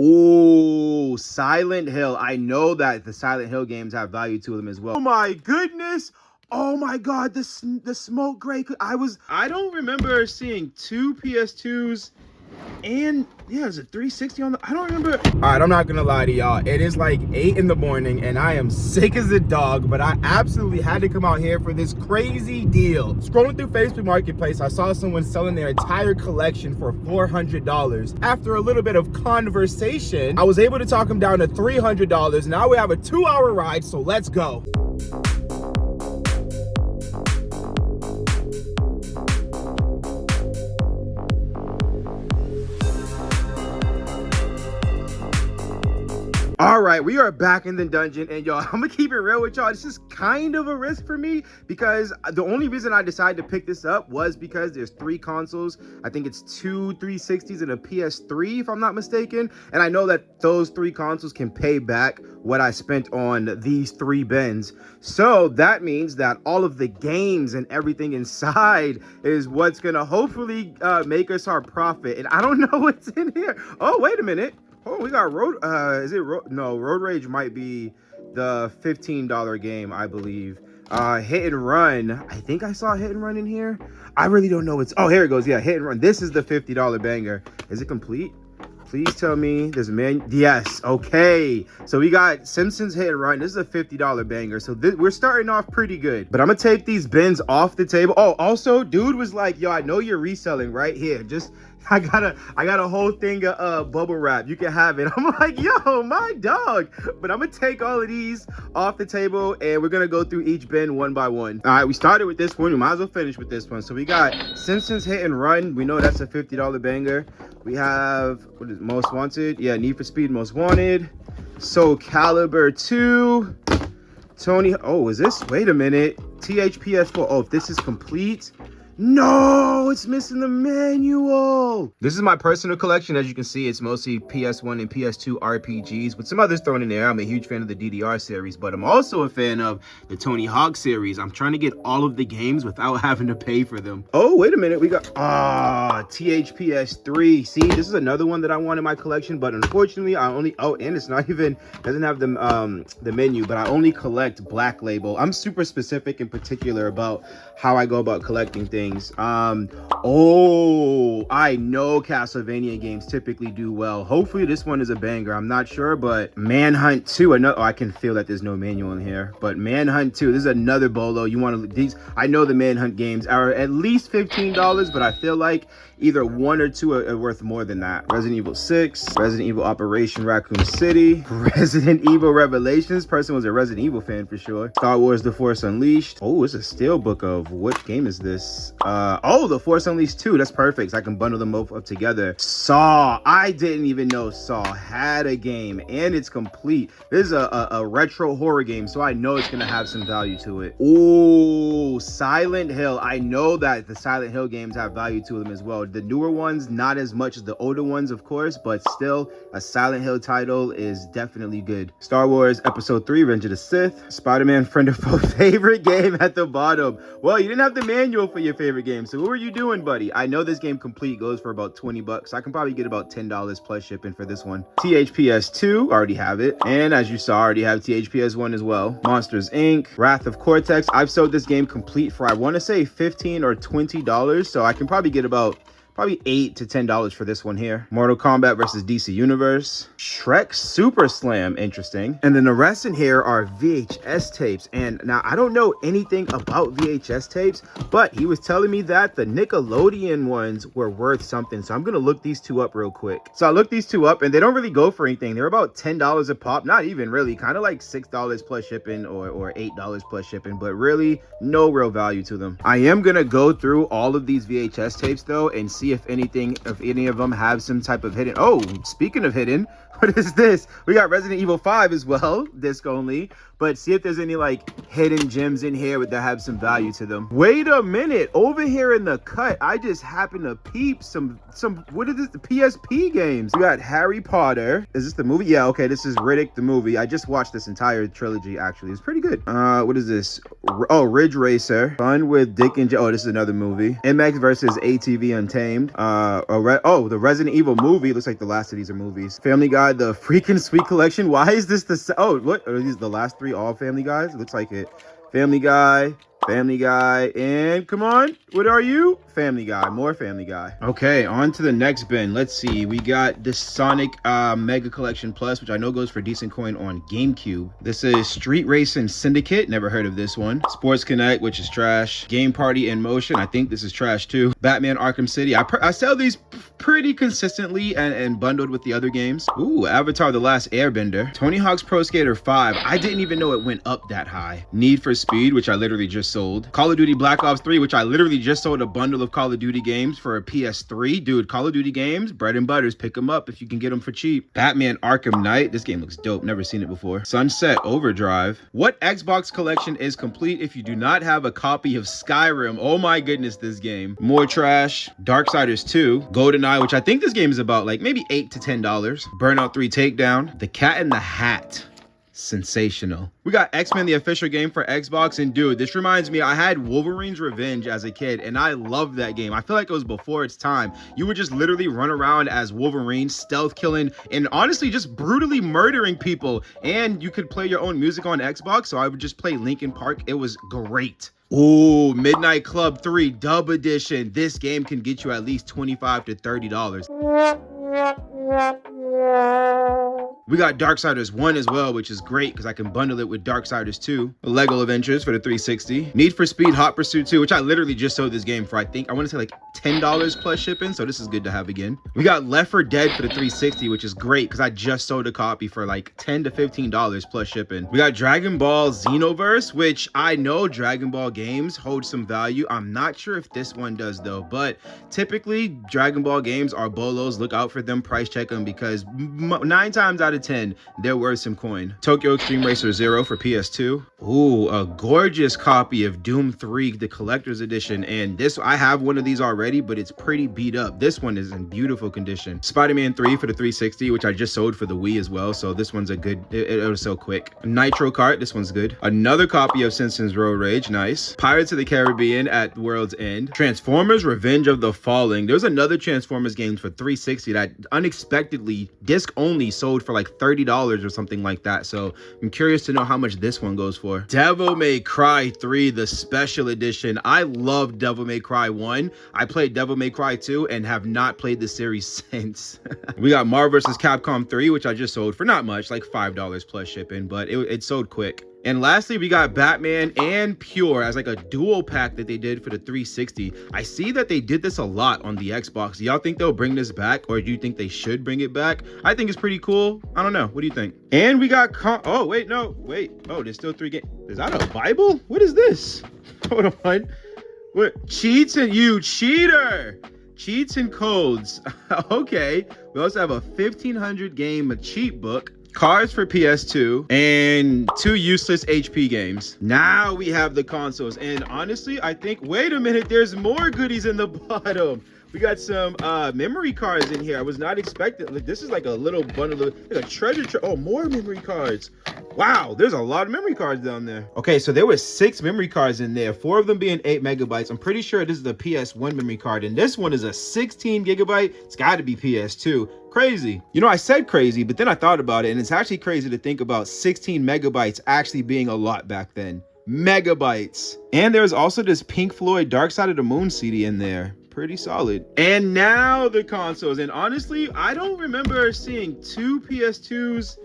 Oh, Silent Hill. I know that the Silent Hill games have value to them as well. Oh my goodness. Oh my God, the smoke gray. I don't remember seeing two PS2s and yeah, is it 360 on the, I don't remember. All right, I'm not gonna lie to y'all. It is like 8 in the morning and I am sick as a dog, but I absolutely had to come out here for this crazy deal. Scrolling through Facebook Marketplace, I saw someone selling their entire collection for $400. After a little bit of conversation, I was able to talk them down to $300. Now we have a 2-hour ride, so let's go. All right, we are back in the dungeon, and y'all, I'm gonna keep it real with y'all. This is kind of a risk for me because the only reason I decided to pick this up was because there's 3 consoles. I think it's 2 360s and a PS3, if I'm not mistaken. And I know that those 3 consoles can pay back what I spent on these 3 bins. So that means that all of the games and everything inside is what's gonna hopefully make us our profit. And I don't know what's in here. Oh, wait a minute. Oh, we got Road Rage might be the $15 game, I believe. Hit and Run. I think I saw Hit and Run in here. I really don't know. Oh, here it goes. Yeah, Hit and Run. This is the $50 banger. Is it complete? Please tell me there's a man. Yes. Okay. So we got Simpsons Hit and Run. This is a $50 banger. So we're starting off pretty good. But I'm going to take these bins off the table. Oh, also, dude was like, yo, I know you're reselling right here. Just... I got a whole thing of bubble wrap. You can have it. I'm like, yo, my dog. But I'm gonna take all of these off the table and we're gonna go through each bin one by one. All right, we started with this one. We might as well finish with this one. So we got Simpsons Hit and Run. We know that's a $50 banger. We have, what is it, Most Wanted? Yeah, Need for Speed Most Wanted. Soul Calibur 2. Tony, oh, is this, wait a minute. THPS4, oh, if this is complete. No, it's missing the manual. This is my personal collection. As you can see, it's mostly PS1 and PS2 RPGs with some others thrown in there. I'm a huge fan of the DDR series, but I'm also a fan of the Tony Hawk series. I'm trying to get all of the games without having to pay for them. Oh, wait a minute. We got, THPS3. See, this is another one that I want in my collection, but unfortunately, I only, oh, and it's not even, doesn't have the menu, but I only collect Black Label. I'm super specific and particular about how I go about collecting things. Oh, I know Castlevania games typically do well. Hopefully this one is a banger. I'm not sure, but Manhunt 2, another, oh, I can feel that there's no manual in here, but Manhunt 2, this is another bolo. You want to, these, I know the Manhunt games are at least $15, but I feel like either 1 or 2 are worth more than that. Resident Evil 6, Resident Evil Operation Raccoon City, Resident Evil Revelations. Person was a Resident Evil fan for sure. Star Wars The Force Unleashed. Oh, it's a steelbook of what game is this? Oh, The Force Unleashed 2. That's perfect. So I can bundle them both up together. Saw. I didn't even know Saw had a game and it's complete. This is a retro horror game, so I know it's gonna have some value to it. Oh, Silent Hill. I know that the Silent Hill games have value to them as well. The newer ones, not as much as the older ones, of course, but still, a Silent Hill title is definitely good. Star Wars Episode 3, Revenge of the Sith. Spider-Man Friend of Foe, favorite game at the bottom. Well, you didn't have the manual for your favorite game, so what were you doing, buddy? I know this game complete goes for about 20 bucks. I can probably get about $10 plus shipping for this one. THPS 2, already have it. And as you saw, I already have THPS 1 as well. Monsters Inc., Wrath of Cortex. I've sold this game complete for, I want to say $15 or $20, so I can probably get about $8 to $10 for this one here. Mortal Kombat versus DC Universe. Shrek Super Slam, interesting. And then the rest in here are VHS tapes. And now I don't know anything about VHS tapes, but he was telling me that the Nickelodeon ones were worth something. So I'm gonna look these 2 up real quick. So I looked these 2 up and they don't really go for anything. They're about $10 a pop, not even really, kind of like $6 plus shipping or $8 plus shipping, but really no real value to them. I am gonna go through all of these VHS tapes though and see if any of them have some type of hidden. Oh, speaking of hidden, what is this? We got Resident Evil 5 as well, disc only, but see if there's any like hidden gems in here that have some value to them. Wait a minute, over here in the cut, I just happened to peep some, what is this, the PSP games. We got Harry Potter. Is this the movie? Yeah, okay, this is Riddick the movie. I just watched this entire trilogy, actually. It's pretty good. What is this? Oh, Ridge Racer. Fun with Dick and oh, this is another movie. MX versus ATV Untamed. The Resident Evil movie. Looks like the last of these are movies. Family Guy got the freaking sweet collection. Why is this the... Oh, what? Are these the last three all Family Guys? It looks like it. Family Guy, Family Guy, and come on, what are you? Family Guy, more Family Guy. Okay, on to the next bin. Let's see, we got the Sonic Mega Collection Plus, which I know goes for decent coin on GameCube. This is Street Racing Syndicate, never heard of this one. Sports Connect, which is trash. Game Party in Motion, I think this is trash too. Batman Arkham City, I sell these pretty consistently and bundled with the other games. Ooh, Avatar The Last Airbender. Tony Hawk's Pro Skater 5, I didn't even know it went up that high. Need for Speed, which I literally just sold. Call of Duty Black Ops 3, which I literally just sold a bundle of Call of Duty games for a PS3. Dude, Call of Duty games, bread and butters, pick them up if you can get them for cheap. Batman Arkham Knight, this game looks dope, never seen it before. Sunset Overdrive. What Xbox collection is complete if you do not have a copy of Skyrim? Oh my goodness, this game. More trash. Darksiders 2. GoldenEye, which I think this game is about like maybe $8 to $10. Burnout 3 Takedown. The Cat in the Hat. Sensational. We got X-Men, the official game for Xbox, and dude, this reminds me, I had Wolverine's Revenge as a kid, and I loved that game. I feel like it was before its time. You would just literally run around as Wolverine, stealth killing, and honestly just brutally murdering people, and you could play your own music on Xbox, so I would just play Linkin Park. It was great. Ooh, Midnight Club 3 Dub Edition. This game can get you at least $25 to $30. We got Darksiders 1 as well, which is great because I can bundle it with Darksiders 2. Lego Adventures for the 360. Need for Speed Hot Pursuit 2, which I literally just sold this game for, I think, I want to say like $10 plus shipping, so this is good to have again. We got Left 4 Dead for the 360, which is great because I just sold a copy for like $10 to $15 plus shipping. We got Dragon Ball Xenoverse, which I know Dragon Ball games hold some value. I'm not sure if this one does though, but typically Dragon Ball games are bolos. Look out for them, price check them, because 9 times out of 10 they're worth some coin. Tokyo Extreme Racer 0 for PS2. Ooh, a gorgeous copy of Doom 3, the collector's edition, and this, I have one of these already, but it's pretty beat up. This one is in beautiful condition. Spider-Man 3 for the 360, which I just sold for the Wii as well, so this one's a good, it was so quick. Nitro Kart, this one's good. Another copy of Simpsons Road Rage, nice. Pirates of the Caribbean at World's End. Transformers Revenge of the Falling. There's another Transformers game for 360 that unexpectedly disc only sold for like $30 or something like that, so I'm curious to know how much this one goes for. Devil May Cry 3, the special edition. I love Devil May Cry 1. I played Devil May Cry 2 and have not played the series since. We got Marvel vs. Capcom 3, which I just sold for not much, like $5 plus shipping, but it sold quick. And lastly, we got Batman and Pure as like a dual pack that they did for the 360. I see that they did this a lot on the Xbox. Do y'all think they'll bring this back, or do you think they should bring it back? I think it's pretty cool. I don't know. What do you think? And we got oh, wait, no, wait. Oh, there's still 3 games. Is that a Bible? What is this? Hold on. What? Cheats and you cheater. Cheats and codes. Okay. We also have a 1500 game cheat book. Cards for PS2, and 2 useless HP games. Now we have the consoles, and honestly, I think, wait a minute, there's more goodies in the bottom. We got some memory cards in here. I was not expecting, like, this is like a little bundle of, like a treasure oh, more memory cards. Wow, there's a lot of memory cards down there. Okay, so there were 6 memory cards in there, 4 of them being 8 megabytes. I'm pretty sure this is the PS1 memory card, and this one is a 16 gigabyte. It's got to be PS2. Crazy. You know, I said crazy, but then I thought about it, and it's actually crazy to think about 16 megabytes actually being a lot back then. Megabytes. And there's also this Pink Floyd Dark Side of the Moon CD in there. Pretty solid. And now the consoles, and honestly, I don't remember seeing 2 PS2s,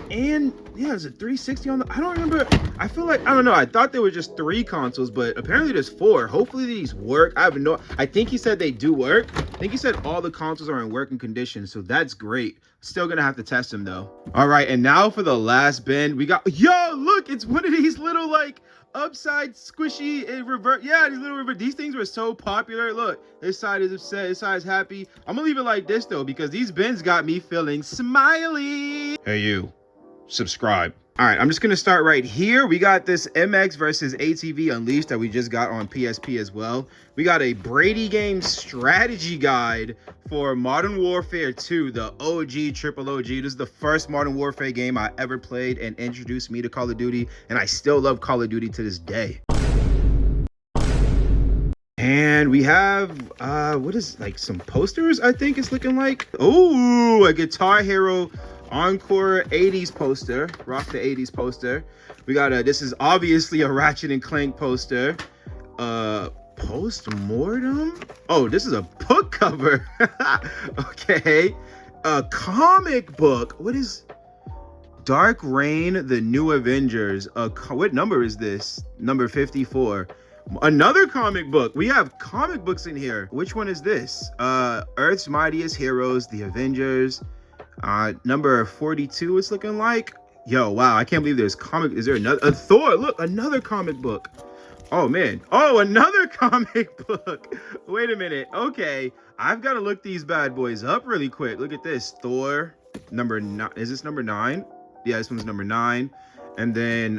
and yeah, there's a 360 on the, I don't remember. I feel like, I don't know, I thought there were just 3 consoles, but apparently there's 4. Hopefully these work. I think he said they do work. I think he said all the consoles are in working condition, so that's great. Still gonna have to test them though. All right, and now for the last bin, we got, yo, look, it's one of these little like upside squishy revert. Yeah, these little revert. These things were so popular. Look, this side is upset, this side is happy. I'm gonna leave it like this though, because these bins got me feeling smiley. Hey you, subscribe. All right, I'm just gonna start right here. We got this MX versus ATV Unleashed that we just got on PSP as well. We got a Brady game strategy guide for Modern Warfare 2, the OG, triple OG. This is the first Modern Warfare game I ever played and introduced me to Call of Duty, and I still love Call of Duty to this day. And we have, what is, like some posters, I think it's looking like. Oh, a Guitar Hero Encore 80s poster. Rock the 80s poster. We got a, this is obviously a Ratchet and Clank poster. Post-mortem? Oh, this is a book cover. Okay. A comic book. What is Dark Reign, The New Avengers? What number is this? Number 54. Another comic book. We have comic books in here. Which one is this? Earth's Mightiest Heroes, The Avengers. Number 42 it's looking like. Yo, wow, I can't believe there's comic. Is there another Thor? Look, another comic book. Oh man. Oh, another comic book. Wait a minute. Okay, I've got to look these bad boys up really quick. Look at this. Thor number 9. Is this number 9? Yeah, this one's number 9. And then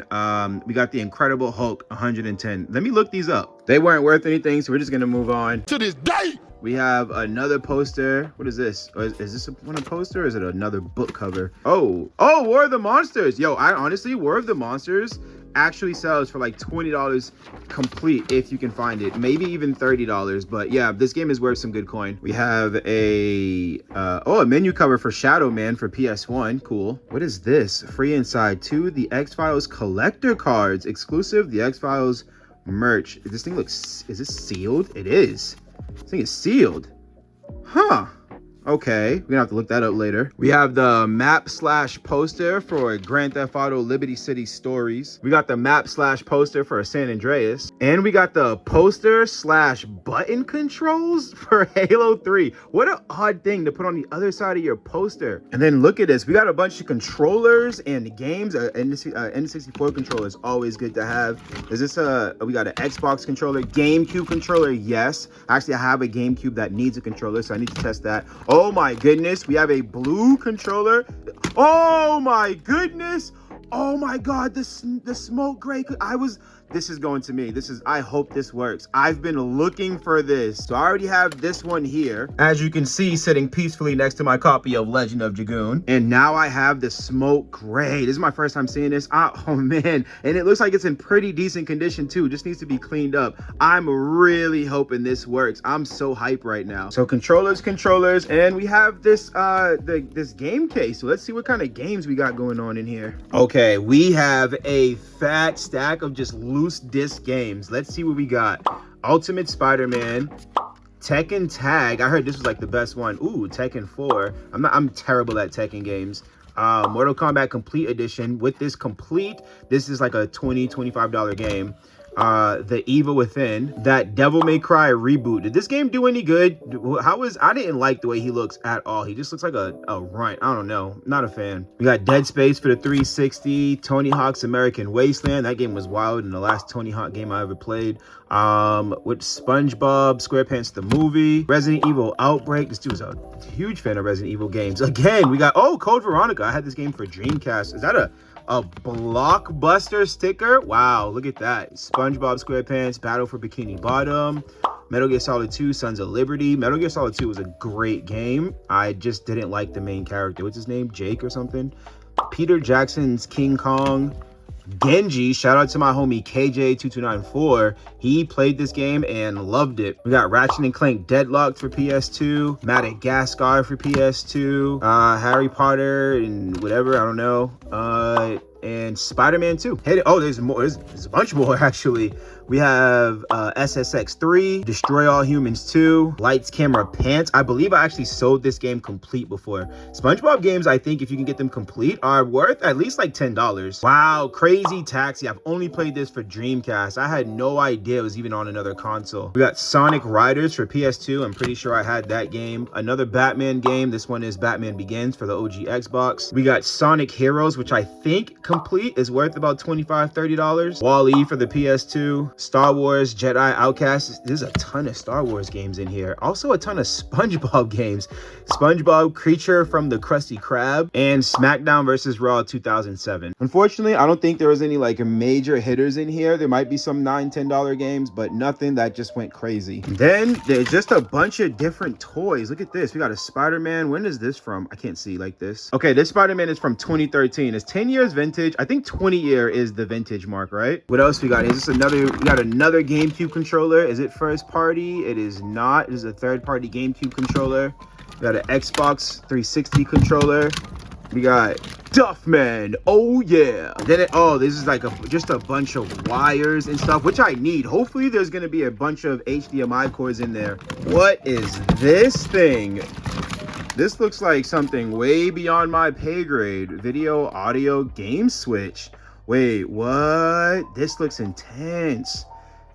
we got the Incredible Hulk 110. Let me look these up. They weren't worth anything, so we're just gonna move on to this day. We have another poster. What is this? Is this a poster or is it another book cover? Oh, War of the Monsters. Yo, I honestly, War of the Monsters actually sells for like $20 complete if you can find it. Maybe even $30. But yeah, this game is worth some good coin. We have a menu cover for Shadow Man for PS1. Cool. What is this? Free inside 2. The X-Files collector cards. Exclusive. The X-Files merch. This thing looks, is this sealed? It is. This thing is sealed. Huh. Okay, we're gonna have to look that up later. We have the map / poster for Grand Theft Auto Liberty City Stories. We got the map / poster for San Andreas. And we got the poster / button controls for Halo 3. What an odd thing to put on the other side of your poster. And then look at this. We got a bunch of controllers and games. N64 controller is always good to have. Is this we got an Xbox controller, GameCube controller? Yes. Actually, I have a GameCube that needs a controller, so I need to test that. Oh my goodness, we have a blue controller. Oh my goodness. Oh my God, the smoke gray. This is going to me. I hope this works. I've been looking for this. So I already have this one here, as you can see, sitting peacefully next to my copy of Legend of Dragoon. And now I have the smoke gray. This is my first time seeing this. Oh man. And it looks like it's in pretty decent condition too. Just needs to be cleaned up. I'm really hoping this works. I'm so hyped right now. So controllers, and we have this this game case. So let's see what kind of games we got going on in here. Okay, we have a fat stack of just loose disc games. Let's see what we got. Ultimate Spider-Man, Tekken Tag. I heard this was like the best one. Ooh, Tekken 4. I'm terrible at Tekken games. Mortal Kombat Complete Edition. With this complete, this is like a $20-25 game. The Evil Within, that Devil May Cry reboot. Did this game do any good? I didn't like the way he looks at all. He just looks like a runt. I don't know. Not a fan. We got Dead Space for the 360, Tony Hawk's American Wasteland. That game was wild and the last Tony Hawk game I ever played. With SpongeBob SquarePants the movie, Resident Evil Outbreak. This dude was a huge fan of Resident Evil games. Again, we got Code Veronica. I had this game for Dreamcast. Is that a blockbuster sticker? Wow, look at that. SpongeBob SquarePants Battle for Bikini Bottom, Metal Gear Solid 2 Sons of Liberty. Metal Gear Solid 2 was a great game. I just didn't like the main character. What's his name? Jake or something? Peter Jackson's King Kong. Genji, shout out to my homie KJ2294. He played this game and loved it. We got Ratchet and Clank Deadlocked for PS2, Madagascar for PS2, Harry Potter and whatever, I don't know, and Spider-Man 2. Hey, there's more. There's a bunch more actually. We have SSX 3, Destroy All Humans 2, Lights, Camera, Pants. I believe I actually sold this game complete before. SpongeBob games, I think if you can get them complete, are worth at least like $10. Wow, Crazy Taxi. I've only played this for Dreamcast. I had no idea it was even on another console. We got Sonic Riders for PS2. I'm pretty sure I had that game. Another Batman game. This one is Batman Begins for the OG Xbox. We got Sonic Heroes, which I think complete is worth about $25-$30. Wall-E for the PS2. Star Wars Jedi Outcast. There's a ton of Star Wars games in here. Also a ton of SpongeBob games. SpongeBob Creature from the Krusty Krab and SmackDown vs. Raw 2007. Unfortunately, I don't think there was any like major hitters in here. There might be some $9-$10 games, but nothing that just went crazy. Then there's just a bunch of different toys. Look at this. We got a Spider-Man. When is this from? I can't see like this. Okay, this Spider-Man is from 2013. It's 10 years vintage. I think 20 year is the vintage mark, right? What else we got? Is this another? We got another GameCube controller. Is it first party? It is not. It is a third party GameCube controller. We got an Xbox 360 controller. We got Duffman. Oh yeah. Then this is like just a bunch of wires and stuff, which I need. Hopefully there's gonna be a bunch of HDMI cords in there. What is this thing? This looks like something way beyond my pay grade. Video, audio, game switch. Wait, what? This looks intense.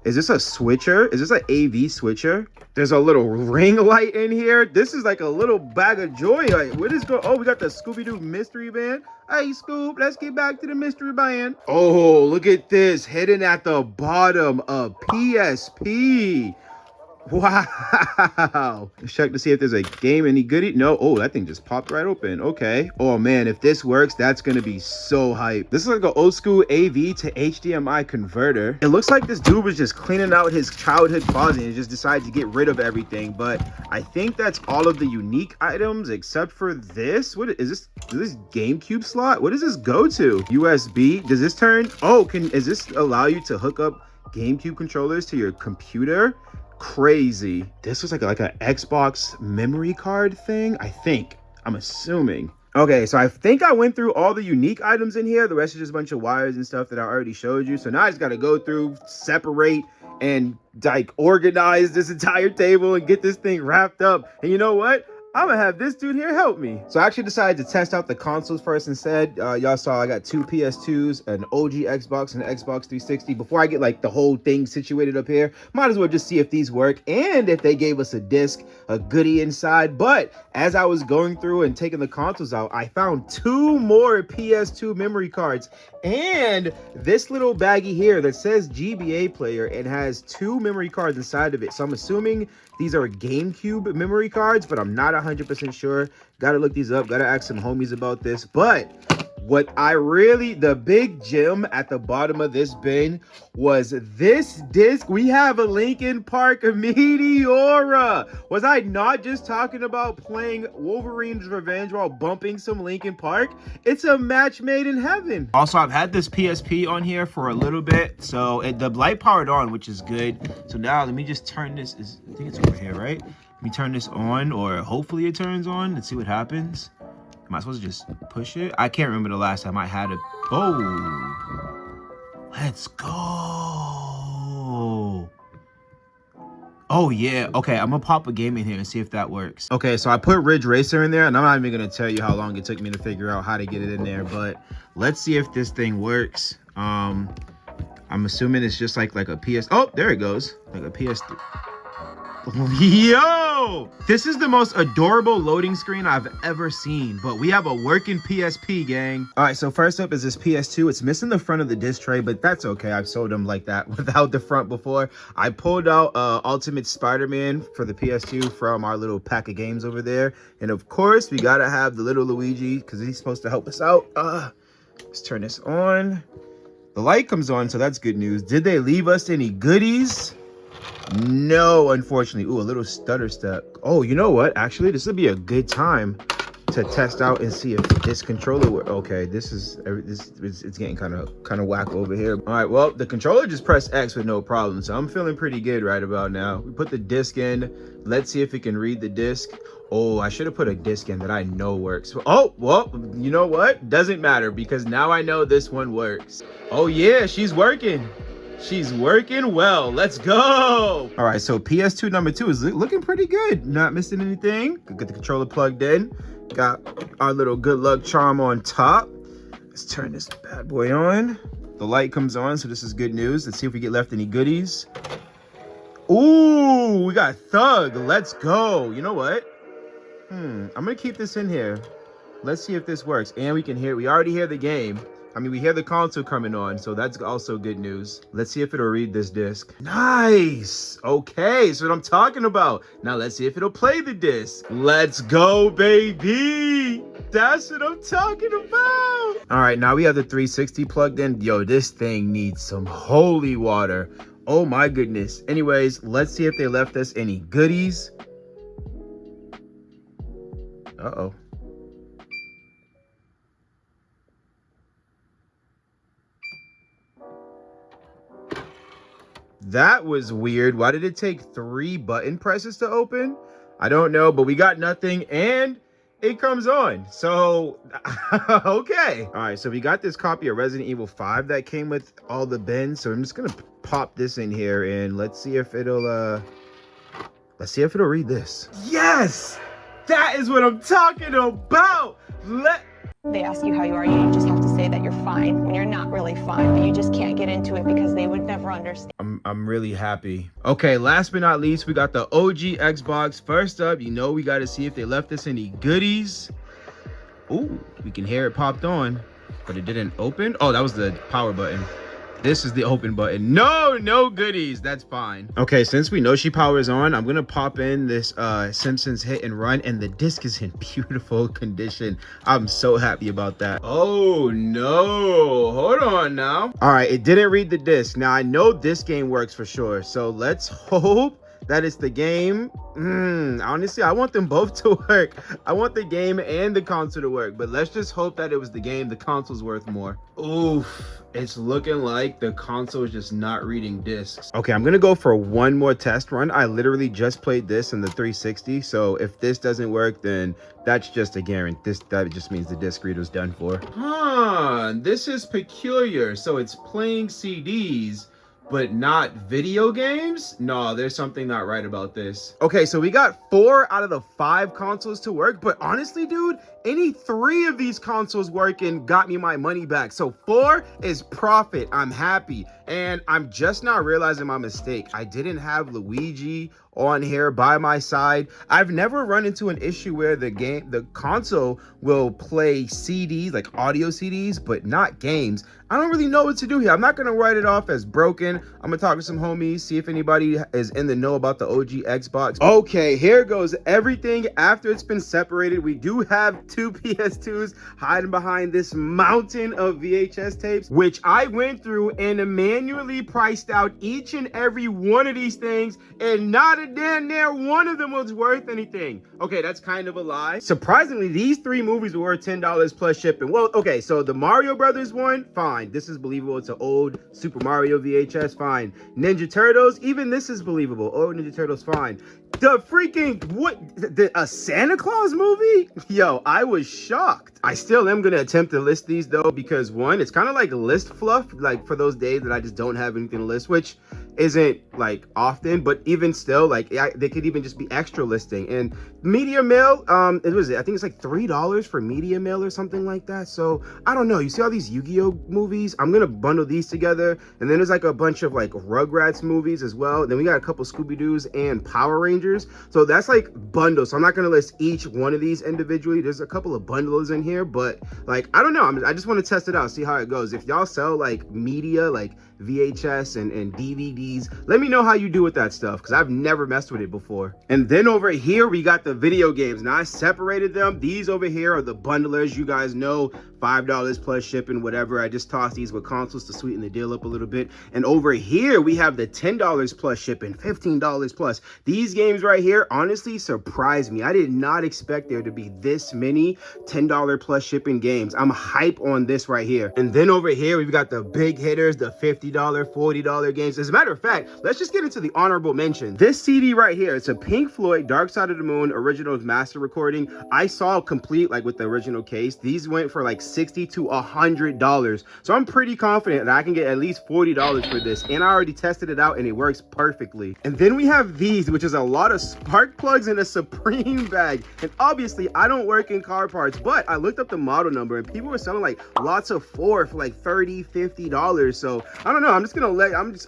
Is this a switcher? Is this an AV switcher? There's a little ring light in here. This is like a little bag of joy. Like, what is going? Oh, we got the Scooby-Doo mystery band. Hey, Scoop, let's get back to the mystery band. Oh, look at this. Hidden at the bottom of PSP. Wow. Let's check to see if there's a game, any goodie. No. Oh, that thing just popped right open. Okay. Oh man, if this works, that's gonna be so hype. This is like an old school AV to HDMI converter. It looks like this dude was just cleaning out his childhood closet and just decided to get rid of everything. But I think that's all of the unique items except for this. What is this? Is this GameCube slot? What does this go to? USB. Does this turn? Oh, is this allow you to hook up GameCube controllers to your computer? Crazy. This was like an Xbox memory card thing, I'm assuming. Okay, so I think I went through all the unique items in here. The rest is just a bunch of wires and stuff that I already showed you. So now I just got to go through, separate, and like organize this entire table and get this thing wrapped up. And you know what? I'm gonna have this dude here help me. So I actually decided to test out the consoles first instead. Y'all saw I got 2 PS2s, an OG Xbox, and an Xbox 360. Before I get like the whole thing situated up here, might as well just see if these work and if they gave us a disc, a goodie inside. But as I was going through and taking the consoles out, I found 2 more PS2 memory cards and this little baggie here that says GBA player and has 2 memory cards inside of it. So I'm assuming these are GameCube memory cards, but I'm not 100% sure. Gotta look these up. Gotta ask some homies about this. But what the big gem at the bottom of this bin was this disc. We have a Linkin Park Meteora. Was I not just talking about playing Wolverine's Revenge while bumping some Linkin Park? It's a match made in heaven. Also, I've had this PSP on here for a little bit, so the light powered on, which is good. So now let me just turn this. I think it's over here, right? Let me turn this on, or hopefully it turns on. Let's see what happens. Am I supposed to just push it? I can't remember the last time I had it. Oh, let's go. Oh yeah, okay, I'm gonna pop a game in here and see if that works. Okay, so I put Ridge Racer in there, and I'm not even gonna tell you how long it took me to figure out how to get it in there, but let's see if this thing works. I'm assuming it's just like a PS. Oh, there it goes, like a PS3. Yo, this is the most adorable loading screen I've ever seen, but we have a working PSP, gang. All right, so first up is this PS2. It's missing the front of the disc tray, but that's okay. I've sold them like that without the front before. I pulled out Ultimate Spider-Man for the PS2 from our little pack of games over there, and of course we gotta have the little Luigi because he's supposed to help us out. Let's turn this on. The light comes on, so that's good news. Did they leave us any goodies? No, unfortunately. Ooh, a little stutter step. Oh, you know what? Actually, this would be a good time to test out and see if this controller works. Okay, it's getting kind of whack over here. All right, well, the controller just pressed X with no problem, so I'm feeling pretty good right about now. We put the disc in. Let's see if it can read the disc. Oh, I should have put a disc in that I know works. Oh, well, you know what? Doesn't matter because now I know this one works. Oh yeah, she's working. She's working well. Let's go. All right, so PS2 number 2 is looking pretty good. Not missing anything. Get the controller plugged in. Got our little good luck charm on top. Let's turn this bad boy on. The light comes on, so this is good news. Let's see if we get left any goodies. Ooh, we got Thug. Let's go. You know what? I'm gonna keep this in here. Let's see if this works. And we can hear, we already hear the game. I mean, we hear the console coming on, so that's also good news. Let's see if it'll read this disc. Nice. Okay, that's what I'm talking about. Now let's see if it'll play the disc. Let's go, baby. That's what I'm talking about. All right, now we have the 360 plugged in. Yo, this thing needs some holy water. Oh my goodness. Anyways, let's see if they left us any goodies. Uh-oh. That was weird. Why did it take 3 button presses to open? I don't know, but we got nothing. And it comes on. So, okay. All right, so we got this copy of Resident Evil 5 that came with all the bins. So I'm just gonna pop this in here and let's see if it'll read this. Yes! That is what I'm talking about! They ask you how you are, you just have to say that you're fine when you're not really fine, but you just can't get into it because they would never understand. I'm really happy. Okay, last but not least, we got the OG Xbox. First up, you know we got to see if they left us any goodies. Ooh, we can hear it popped on, but it didn't open. Oh, that was the power button. This is the open button. No goodies. That's fine. Okay, since we know she powers on, I'm gonna pop in this Simpsons Hit and Run, and the disc is in beautiful condition. I'm so happy about that. Oh no, hold on now. All right, it didn't read the disc. Now I know this game works for sure, so let's hope that it's the game. Honestly, I want them both to work. I want the game and the console to work, but let's just hope that it was the game. The console's worth more. Oof, it's looking like the console is just not reading discs. Okay, I'm gonna go for one more test run. I literally just played this in the 360, so if this doesn't work, then that's just a guarantee. That just means the disc reader's done for. Huh, this is peculiar. So it's playing CDs, but not video games? No, there's something not right about this. Okay, so we got 4 out of the 5 consoles to work, but honestly, dude, any 3 of these consoles working got me my money back. So 4 is profit. I'm happy. And I'm just not realizing my mistake. I didn't have Luigi on here by my side. I've never run into an issue where the console will play CDs, like audio CDs, but not games. I don't really know what to do here. I'm not gonna write it off as broken. I'm gonna talk to some homies, see if anybody is in the know about the OG Xbox. Okay, here goes everything after it's been separated. We do have 2 PS2s hiding behind this mountain of VHS tapes, which I went through and manually priced out each and every one of these things, and not a damn near one of them was worth anything. Okay, that's kind of a lie. Surprisingly, these 3 movies were worth $10 plus shipping. Well, okay, so the Mario Brothers one, fine. This is believable. It's an old Super Mario VHS, fine. Ninja Turtles, even this is believable. Old Ninja Turtles, fine. The freaking, a Santa Claus movie? Yo, I was shocked. I still am going to attempt to list these though, because one, it's kind of like list fluff, like for those days that I just don't have anything to list, which isn't like often, but even still, like they could even just be extra listing. And media mail, I think it's like $3 for media mail or something like that. So I don't know. You see all these Yu-Gi-Oh movies? I'm gonna bundle these together, and then there's like a bunch of like Rugrats movies as well. Then we got a couple Scooby-Doos and Power Rangers, so that's like bundles. So I'm not gonna list each one of these individually. There's a couple of bundles in here, but like I don't know, I just want to test it out, see how it goes. If y'all sell like media, like VHS and DVDs, let me know how you do with that stuff, because I've never messed with it before. And then over here we got the video games. Now I separated them. These over here are the bundlers. You guys know, $5 plus shipping, whatever. I just tossed these with consoles to sweeten the deal up a little bit. And over here we have the $10 plus shipping, $15 plus. These games right here honestly surprised me. I did not expect there to be this many $10 plus shipping games. I'm hype on this right here. And then over here we've got the big hitters, the $50, $40 games. As a matter of fact, let's just get into the honorable mention. This CD right here, it's a Pink Floyd Dark Side of the Moon original master recording. I saw complete, like with the original case. These went for like $60 to $100. So I'm pretty confident that I can get at least $40 for this. And I already tested it out and it works perfectly. And then we have these, which is a lot of spark plugs in a Supreme bag. And obviously I don't work in car parts, but I looked up the model number and people were selling like lots of 4 for like $30, $50. So I don't know.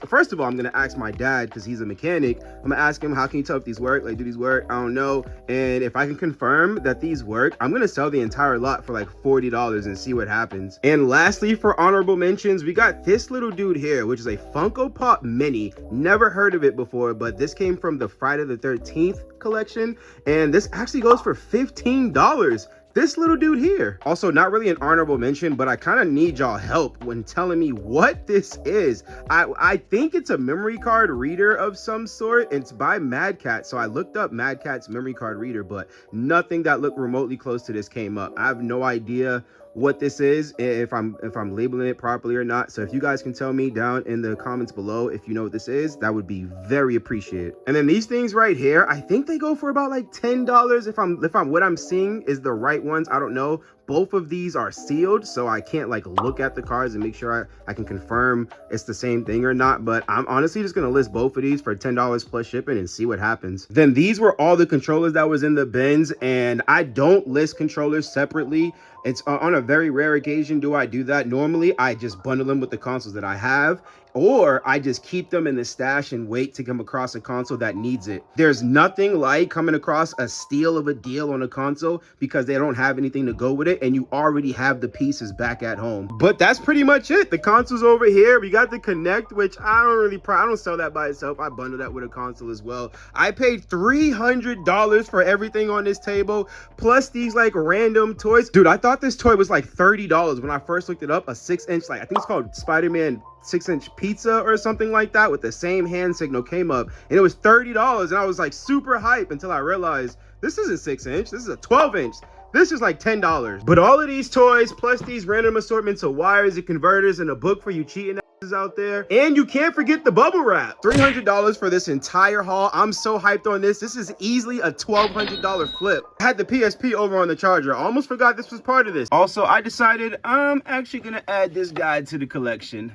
First of all, I'm gonna ask my dad, because he's a mechanic. I'm gonna ask him, how can you tell if these work? Like, do these work? I don't know. And if I can confirm that these work, I'm gonna sell the entire lot for like $40 and see what happens. And lastly, for honorable mentions, we got this little dude here, which is a Funko Pop Mini. Never heard of it before, but this came from the Friday the 13th collection, and this actually goes for $15. This little dude here. Also, not really an honorable mention, but I kind of need y'all help when telling me what this is. I think it's a memory card reader of some sort. It's by Mad Cat. So I looked up Mad Cat's memory card reader, but nothing that looked remotely close to this came up. I have no idea what this is, if I'm labeling it properly or not. So if you guys can tell me down in the comments below if you know what this is, that would be very appreciated. And then these things right here, I think they go for about like $10 if what I'm seeing is the right ones. I don't know. Both of these are sealed, so I can't like look at the cards and make sure I can confirm it's the same thing or not. But I'm honestly just gonna list both of these for $10 plus shipping and see what happens. Then these were all the controllers that was in the bins, and I don't list controllers separately. It's on a very rare occasion do I do that. Normally I just bundle them with the consoles that I have, or I just keep them in the stash and wait to come across a console that needs it. There's nothing like coming across a steal of a deal on a console because they don't have anything to go with it and you already have the pieces back at home. But that's pretty much it. The console's over here. We got the Connect, which I don't sell that by itself. I bundle that with a console as well. I paid $300 for everything on this table, plus these like random toys. Dude, I thought this toy was like $30 when I first looked it up. A 6-inch, like I think it's called Spider-Man 6-inch pizza or something like that with the same hand signal came up, and it was $30, and I was like super hype until I realized this isn't 6-inch, this is a 12-inch. This is like $10. But all of these toys plus these random assortments of wires and converters and a book for you cheating asses out there, and you can't forget the bubble wrap. $300 for this entire haul. I'm so hyped on this. This is easily a $1,200 flip. I had the PSP over on the charger. I almost forgot this was part of this. Also, I decided I'm actually gonna add this guide to the collection.